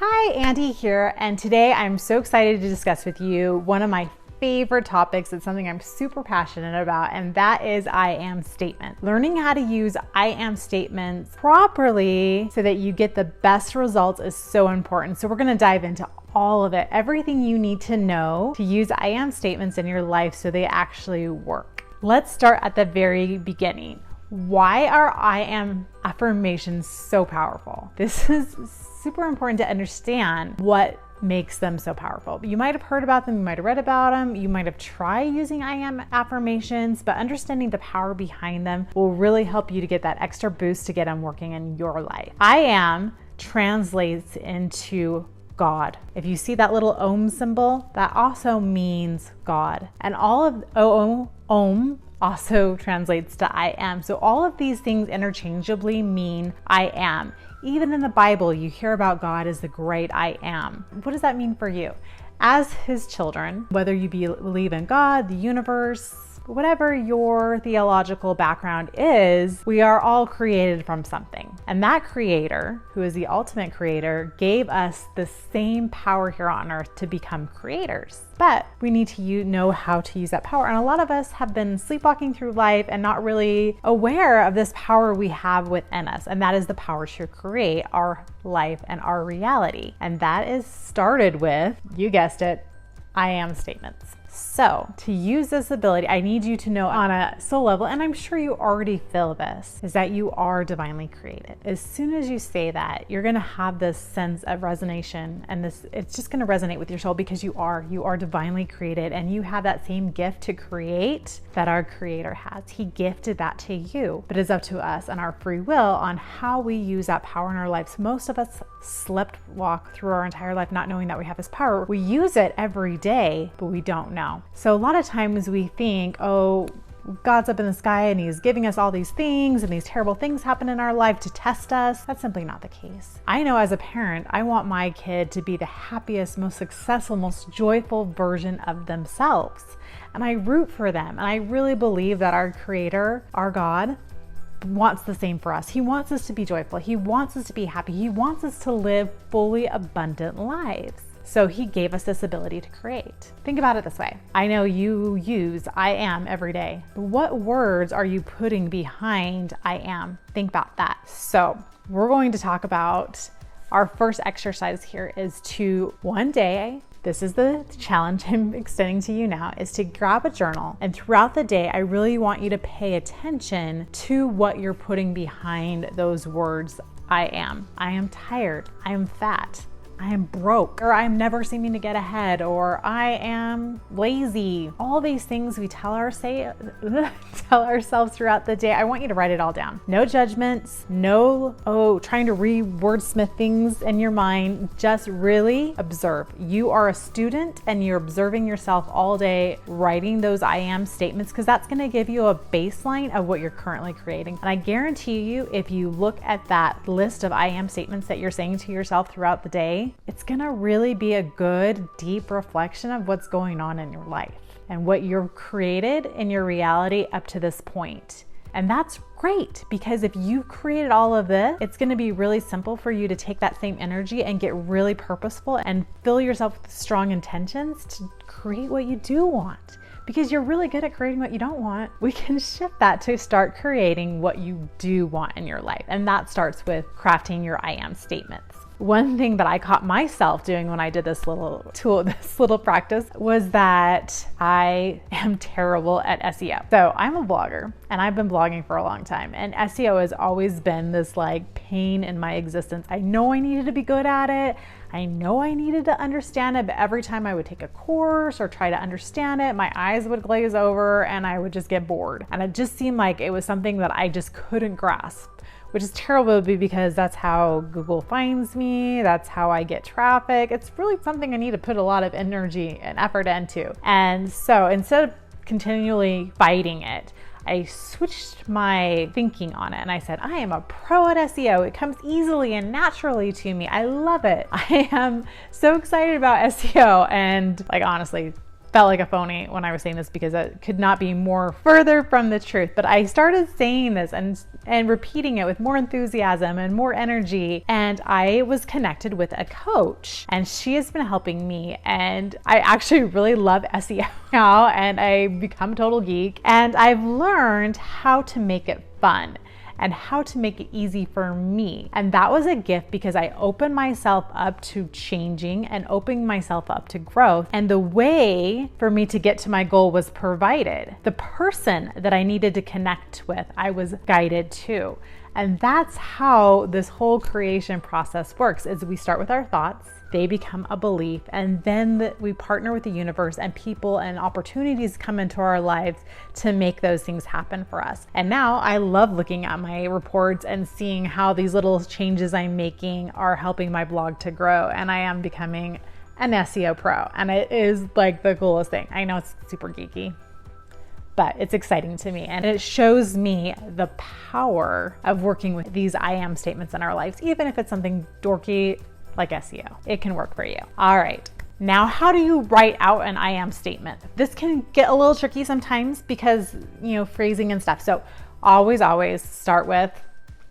Hi, Andie here, and today I'm so excited to discuss with you one of my favorite topics. It's something I'm super passionate about, and that is I am statement. Learning how to use I am statements properly so that you get the best results is so important. So we're going to dive into all of it, everything you need to know to use I am statements in your life so they actually work. Let's start at the very beginning. Why are I am affirmations so powerful? This is super important to understand what makes them so powerful. You might have heard about them, you might have read about them, you might have tried using I am affirmations, but understanding the power behind them will really help you to get that extra boost to get them working in your life. I am translates into God. If you see that little Om symbol, that also means God. And all of Om also translates to I am. So all of these things interchangeably mean I am. Even in the Bible, you hear about God as the great I am. What does that mean for you? As his children, whether you believe in God, the universe, whatever your theological background is, we are all created from something. And that creator, who is the ultimate creator, gave us the same power here on earth to become creators. But we need to know how to use that power. And a lot of us have been sleepwalking through life and not really aware of this power we have within us. And that is the power to create our life and our reality. And that is started with, you guessed it, I am statements. So to use this ability, I need you to know on a soul level, and I'm sure you already feel this, is that you are divinely created. As soon as you say that, you're going to have this sense of resonance, and it's just going to resonate with your soul because you are divinely created, and you have that same gift to create that our creator has. He gifted that to you, but it's up to us and our free will on how we use that power in our lives. Most of us walk through our entire life not knowing that we have this power. We use it every day, but we don't know. So a lot of times we think, oh, God's up in the sky and he's giving us all these things and these terrible things happen in our life to test us. That's simply not the case. I know as a parent, I want my kid to be the happiest, most successful, most joyful version of themselves. And I root for them. And I really believe that our creator, our God, wants the same for us. He wants us to be joyful. He wants us to be happy. He wants us to live fully abundant lives. So he gave us this ability to create. Think about it this way. I know you use I am every day. But what words are you putting behind I am? Think about that. So we're going to talk about our first exercise here is to one day, this is the challenge I'm extending to you now, is to grab a journal, and throughout the day, I really want you to pay attention to what you're putting behind those words. I am tired, I am fat, I am broke, or I'm never seeming to get ahead, or I am lazy. All these things we tell ourselves throughout the day. I want you to write it all down. No judgments, no, trying to re-wordsmith things in your mind. Just really observe. You are a student and you're observing yourself all day, writing those I am statements, because that's going to give you a baseline of what you're currently creating. And I guarantee you, if you look at that list of I am statements that you're saying to yourself throughout the day, it's gonna really be a good, deep reflection of what's going on in your life and what you've created in your reality up to this point. And that's great, because if you created all of this, it's gonna be really simple for you to take that same energy and get really purposeful and fill yourself with strong intentions to create what you do want. Because you're really good at creating what you don't want. We can shift that to start creating what you do want in your life. And that starts with crafting your I am statements. One thing that I caught myself doing when I did this little practice was that I am terrible at SEO. So I'm a blogger and I've been blogging for a long time, and SEO has always been this like pain in my existence. I know I needed to be good at it. I know I needed to understand it, but every time I would take a course or try to understand it, my eyes would glaze over and I would just get bored. And it just seemed like it was something that I just couldn't grasp, which is terrible because that's how Google finds me. That's how I get traffic. It's really something I need to put a lot of energy and effort into. And so instead of continually fighting it, I switched my thinking on it and I said, I am a pro at SEO. It comes easily and naturally to me. I love it. I am so excited about SEO, and like honestly, felt like a phony when I was saying this because it could not be more further from the truth. But I started saying this and repeating it with more enthusiasm and more energy. And I was connected with a coach, and she has been helping me. And I actually really love SEO now, and I become a total geek. And I've learned how to make it fun and how to make it easy for me. And that was a gift because I opened myself up to changing and opening myself up to growth. And the way for me to get to my goal was provided. The person that I needed to connect with, I was guided to. And that's how this whole creation process works, is we start with our thoughts, they become a belief, and then we partner with the universe, and people and opportunities come into our lives to make those things happen for us. And now I love looking at my reports and seeing how these little changes I'm making are helping my blog to grow, and I am becoming an SEO pro, and it is like the coolest thing. I know it's super geeky, but it's exciting to me, and it shows me the power of working with these I am statements in our lives, even if it's something dorky like SEO. It can work for you. All right. Now, how do you write out an I am statement? This can get a little tricky sometimes because, phrasing and stuff. So always start with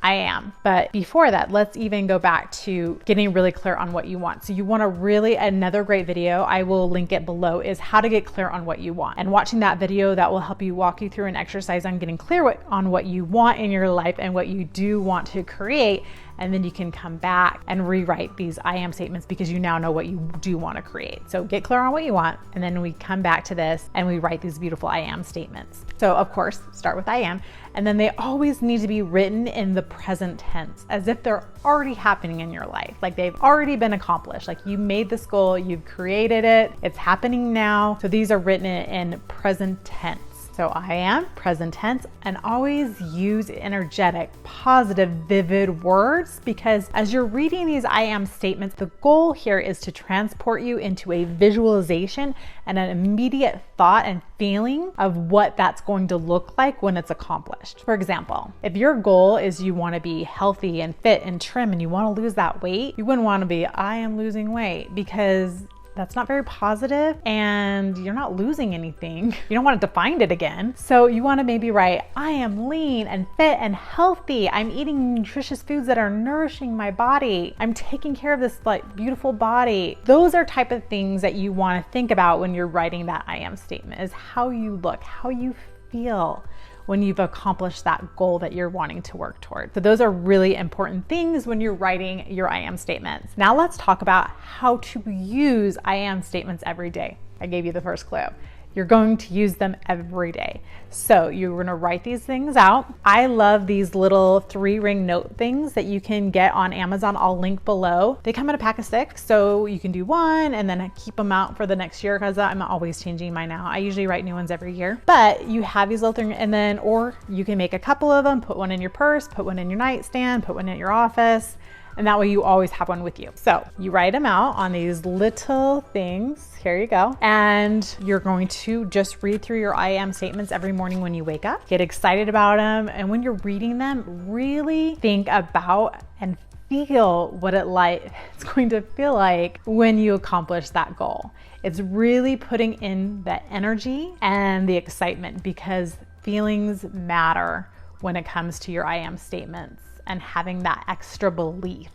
I am. But before that, let's even go back to getting really clear on what you want. So you want to another great video, I will link it below, is how to get clear on what you want. And watching that video, that will help you walk you through an exercise on getting clear on what you want in your life and what you do want to create. And then you can come back and rewrite these I am statements because you now know what you do want to create. So get clear on what you want, and then we come back to this and we write these beautiful I am statements. So of course, start with I am, and then they always need to be written in the present tense, as if they're already happening in your life. Like they've already been accomplished. Like you made this goal, you've created it, it's happening now. So these are written in present tense. So I am, present tense, and always use energetic, positive, vivid words, because as you're reading these I am statements, the goal here is to transport you into a visualization and an immediate thought and feeling of what that's going to look like when it's accomplished. For example, if your goal is you want to be healthy and fit and trim and you want to lose that weight, you wouldn't want to be, I am losing weight, because that's not very positive and you're not losing anything. You don't want to define it again. So you want to maybe write, I am lean and fit and healthy. I'm eating nutritious foods that are nourishing my body. I'm taking care of this beautiful body. Those are type of things that you want to think about when you're writing that I am statement, is how you look, how you feel when you've accomplished that goal that you're wanting to work toward. So those are really important things when you're writing your I am statements. Now let's talk about how to use I am statements every day. I gave you the first clue. You're going to use them every day. So you're going to write these things out. I love these little 3-ring note things that you can get on Amazon. I'll link below. They come in a pack of 6, so you can do one and then keep them out for the next year, because I'm always changing mine now. I usually write new ones every year. But you have these little things, and then, or you can make a couple of them, put one in your purse, put one in your nightstand, put one in your office, and that way you always have one with you. So you write them out on these little things. Here you go. And you're going to just read through your I am statements every morning when you wake up. Get excited about them. And when you're reading them, really think about and feel what it's going to feel like when you accomplish that goal. It's really putting in the energy and the excitement, because feelings matter when it comes to your I am statements, and having that extra belief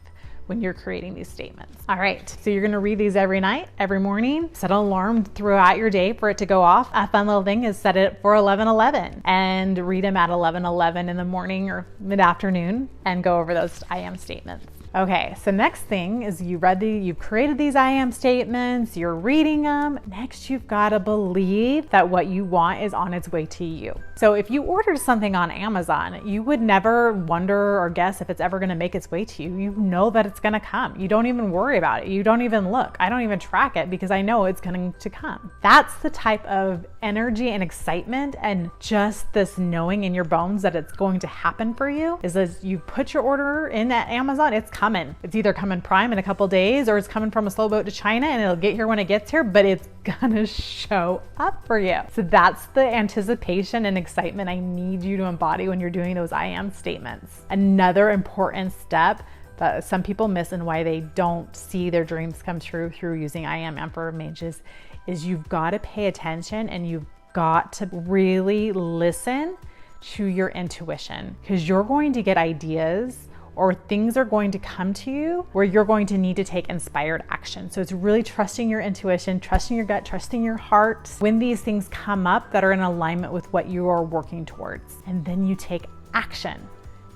when you're creating these statements. All right, so you're gonna read these every night, every morning. Set an alarm throughout your day for it to go off. A fun little thing is set it for 11:11 and read them at 11:11 in the morning or mid-afternoon and go over those I am statements. Okay, so next thing is you've created these I am statements, you're reading them. Next, you've got to believe that what you want is on its way to you. So if you ordered something on Amazon, you would never wonder or guess if it's ever going to make its way to you. You know that it's going to come. You don't even worry about it. You don't even look. I don't even track it because I know it's going to come. That's the type of energy and excitement and just this knowing in your bones that it's going to happen for you, is as you put your order in at Amazon, it's coming. It's either coming prime in a couple days, or it's coming from a slow boat to China and it'll get here when it gets here, but it's gonna show up for you. So that's the anticipation and excitement I need you to embody when you're doing those I am statements. Another important step, that some people miss and why they don't see their dreams come true through using I AmAffirmations is you've got to pay attention and you've got to really listen to your intuition, because you're going to get ideas or things are going to come to you where you're going to need to take inspired action. So it's really trusting your intuition, trusting your gut, trusting your heart when these things come up that are in alignment with what you are working towards. And then you take action.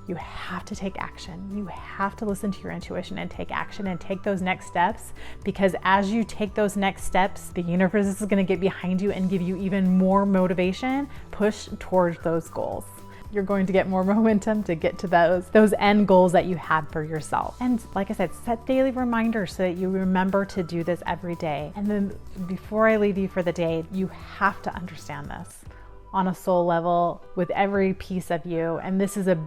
You have to take action. You have to listen to your intuition and take action and take those next steps, because as you take those next steps, the universe is going to get behind you and give you even more motivation, push towards those goals. You're going to get more momentum to get to those end goals that you had for yourself. And like I said, set daily reminders so that you remember to do this every day. And then before I leave you for the day, you have to understand this on a soul level with every piece of you. And this is a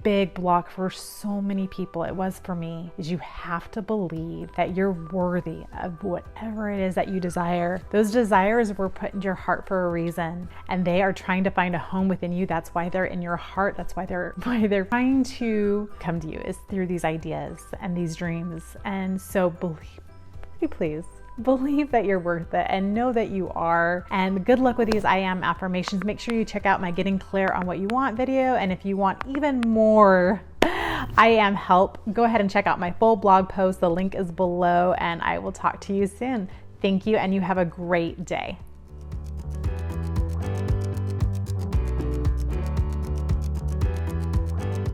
big block for so many people. It was for me, is you have to believe that you're worthy of whatever it is that you desire. Those desires were put in your heart for a reason, and they are trying to find a home within you. That's why they're in your heart. That's why they're trying to come to you, is through these ideas and these dreams. And so please believe that you're worth it and know that you are. And good luck with these I Am affirmations. Make sure you check out my Getting Clear on What You Want video. And if you want even more I Am help, go ahead and check out my full blog post. The link is below, and I will talk to you soon. Thank you, and you have a great day.